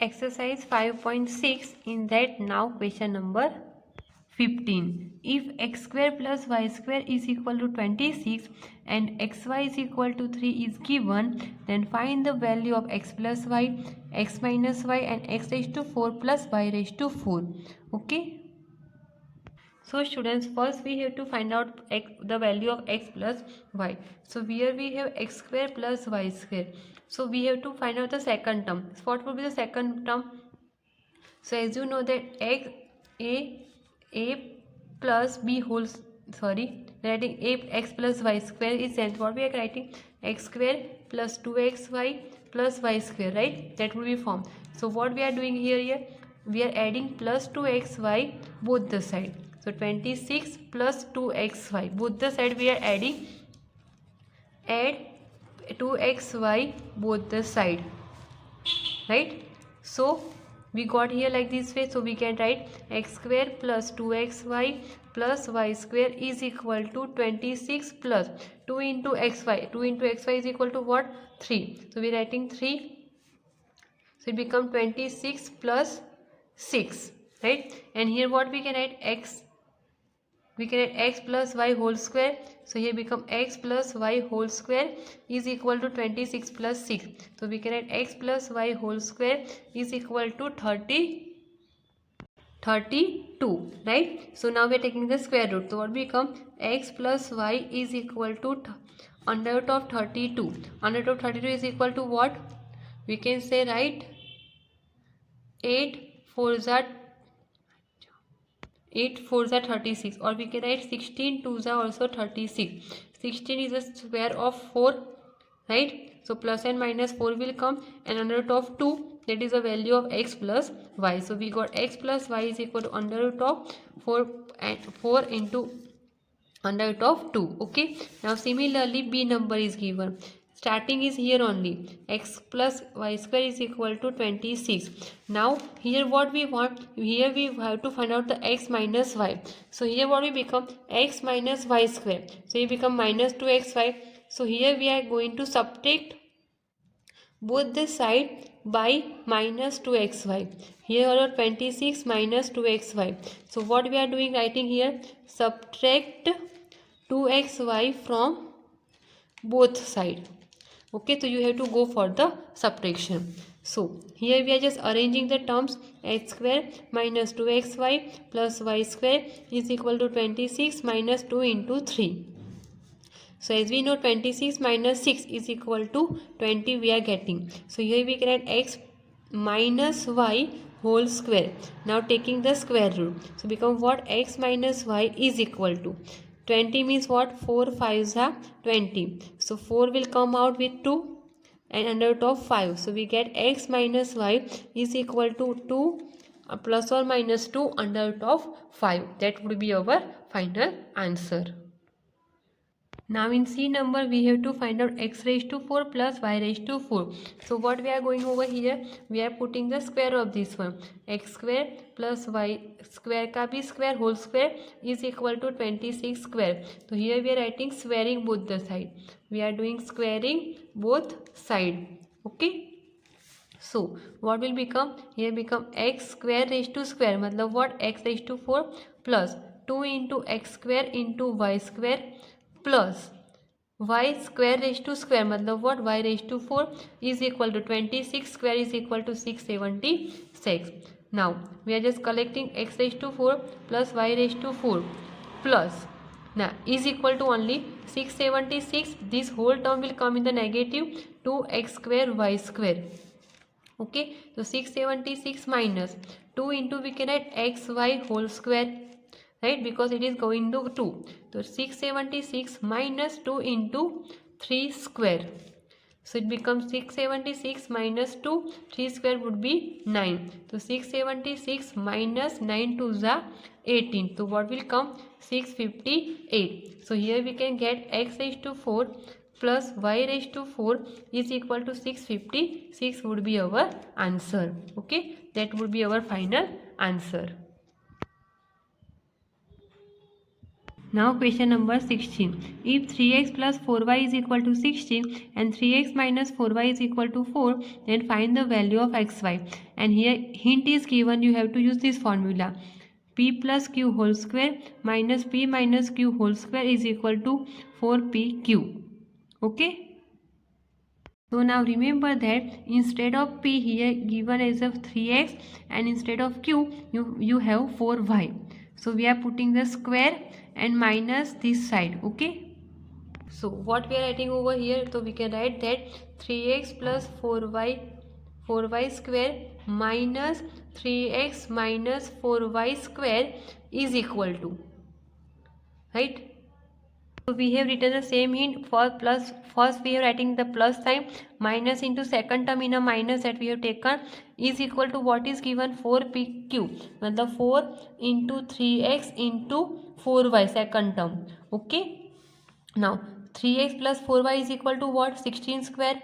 exercise 5.6. In that, now question number 15. If x square plus y square is equal to 26 and xy is equal to 3 is given, then find the value of x plus y, x minus y and x raised to 4 plus y raised to 4. Okay. So students, first we have to find out the value of x plus y. So here we have x square plus y square. So we have to find out the second term. So what will be the second term? So as you know that a plus b whole, writing a x plus y square is and what we are writing x square plus 2xy plus y square, right? That will be formed. So what we are doing here we are adding plus 2xy both the side. So 26 plus 2xy both the side we are adding. Add 2xy both the side, right? So we got here like this way. So we can write x square plus 2xy plus y square is equal to 26 plus 2 into xy. 2 into xy is equal to what? 3. So we are writing 3. So it becomes 26 plus 6, right? And here what we can write x. We can add x plus y whole square. So here become x plus y whole square is equal to 26 plus 6. So we can add x plus y whole square is equal to 32, right? So now we are taking the square root. So what become x plus y is equal to under root of 32. Under root of 32 is equal to what? We can say, right, 8 4s are 36, or we can write 16 2s are also 36. 16 is a square of 4, right? So plus and minus 4 will come, and under root of 2, that is the value of x plus y. So we got x plus y is equal to under root of 4 into under root of 2. Okay. Now similarly b number is given. Starting is here only. X plus y square is equal to 26. Now here what we want, here we have to find out the x minus y. So here what we become x minus y square. So it become minus 2xy. So here we are going to subtract both the side by minus 2xy. Here are 26 minus 2xy. So what we are doing, writing here, subtract 2xy from both side. Okay, so you have to go for the subtraction. So here we are just arranging the terms. X square minus 2xy plus y square is equal to 26 minus 2 into 3. So as we know, 26 minus 6 is equal to 20 we are getting. So here we can add x minus y whole square. Now taking the square root. So become what? X minus y is equal to 20 means what? 4 5s are 20. So 4 will come out with 2 and under root of 5. So we get x minus y is equal to 2 plus or minus 2 under root of 5. That would be our final answer. Now in C number we have to find out x raised to 4 plus y raised to 4. So what we are going over here, we are putting the square of this one. X square plus y square ka bhi square whole square is equal to 26 square. So here we are writing squaring both the side. We are doing squaring both side. Okay. So what will become? Here become x square raised to square. Matlab what? X raised to 4 plus 2 into x square into y square plus y square raised to square. Matlab what? Y raised to 4 is equal to 26 square is equal to 676. Now we are just collecting x raised to 4 plus y raised to 4 plus now is equal to only 676. This whole term will come in the negative 2x square y square. Okay, so 676 minus 2 into we can add xy whole square, right, because it is going to 2. So 676 minus 2 into 3 square. So it becomes 676 minus 2, 3 square would be 9. So 676 minus 9 to the 18. So what will come? 658. So here we can get x raised to 4 plus y raised to 4 is equal to 656 would be our answer. Okay, that would be our final answer. Now question number 16. If 3x plus 4y is equal to 16 and 3x minus 4y is equal to 4, then find the value of xy. And here hint is given, you have to use this formula. P plus q whole square minus p minus q whole square is equal to 4pq. Okay. So now remember that instead of p here given as of 3x and instead of q you have 4y. So we are putting the square and minus this side. Okay. So what we are writing over here, so we can write that 3x plus 4y square minus 3x minus 4y square is equal to, right? So we have written the same hint for plus. First we are writing the plus sign, minus into second term in a minus that we have taken is equal to what is given 4pq. मतलब 4 into 3x into 4y second term. Okay. Now 3x plus 4y is equal to what? 16 square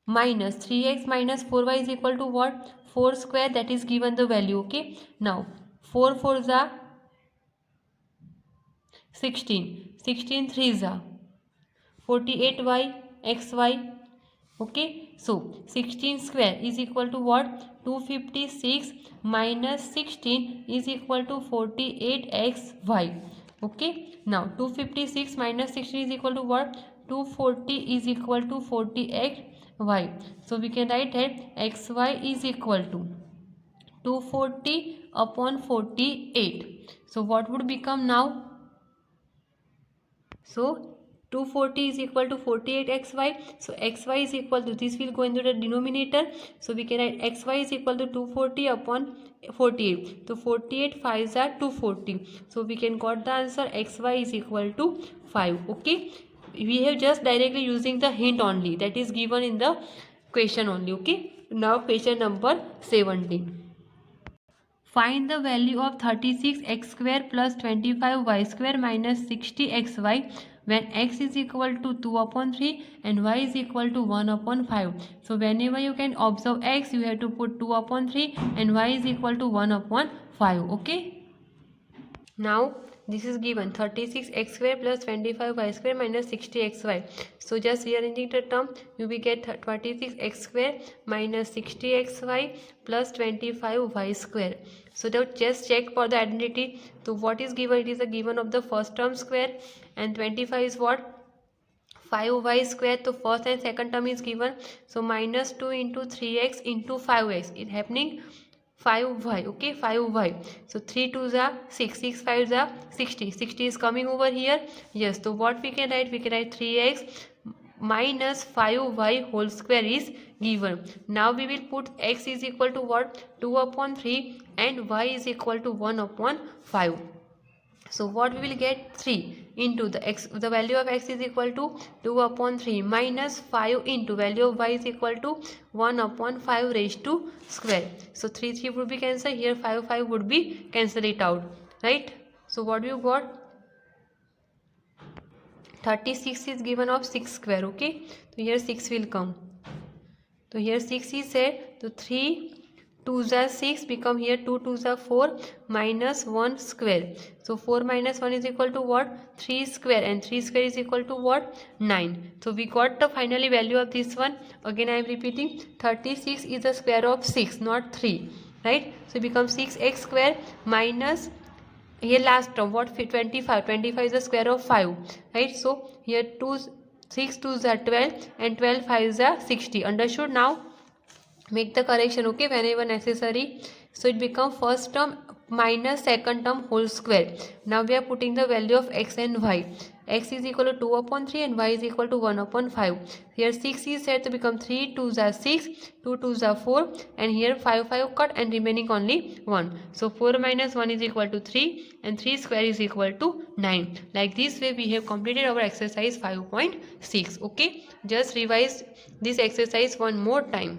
minus 3x minus 4y is equal to what? 4 square, that is given the value. Okay. Now 4 4s are 16, 16 3s are 48y xy. Okay. So 16 square is equal to what? 256 minus 16 is equal to 48xy. Okay. Now 256 minus 16 is equal to what? 240 is equal to 48y. So we can write that xy is equal to 240 upon 48. So what would become now? So 240 is equal to 48xy. So xy is equal to, this will go into the denominator. So we can write xy is equal to 240 upon 48. So 48 5s are 240. So we can got the answer xy is equal to 5. Okay. We have just directly using the hint only that is given in the question only. Okay. Now question number 17. Find the value of 36x square plus 25y square minus 60xy when x is equal to 2 upon 3 and y is equal to 1 upon 5. So whenever you can observe x, you have to put 2 upon 3 and y is equal to 1 upon 5. Okay. Now this is given 36x square plus 25y square minus 60xy. So just rearranging the term, you will get 36x square minus 60xy plus 25y square. So now just check for the identity. So what is given? It is a given of the first term square, and 25 is what? 5y square. So first and second term is given. So minus 2 into 3x into 5x. It happening 5y. Okay, 5y. So 3 2s are 6, 6 5s are 60. 60 is coming over here. Yes. So what we can write? We can write 3x minus 5y whole square is given. Now we will put x is equal to what? 2 upon 3 and y is equal to 1 upon 5. So what we will get? 3 into the x, the value of x is equal to 2 upon 3 minus 5 into value of y is equal to 1 upon 5 raised to square. So 3 3 would be cancelled. Here 5 5 would be cancel it out, right? So what you got? 36 is given of 6 square. Okay. So here 6 will come. So here 6 is said. So 3 2s are 6 become here 2 2s are 4 minus 1 square. So 4 minus 1 is equal to what? 3 square, and 3 square is equal to what? 9. So we got the finally value of this one. Again I am repeating, 36 is the square of 6, not 3, right? So it becomes 6x square minus, here last term what? 25. 25 is the square of 5, right? So here 6 2s are 12 and 12 5s are 60. Understood? Now make the correction, okay, whenever necessary. So it becomes first term minus second term whole square. Now we are putting the value of x and y. X is equal to 2 upon 3 and y is equal to 1 upon 5. Here 6 is said to become 3 2s are 6, 2 2s are 4, and here 5 5 cut and remaining only 1. So 4 minus 1 is equal to 3 and 3 square is equal to 9. Like this way we have completed our exercise 5.6. Okay, just revise this exercise one more time.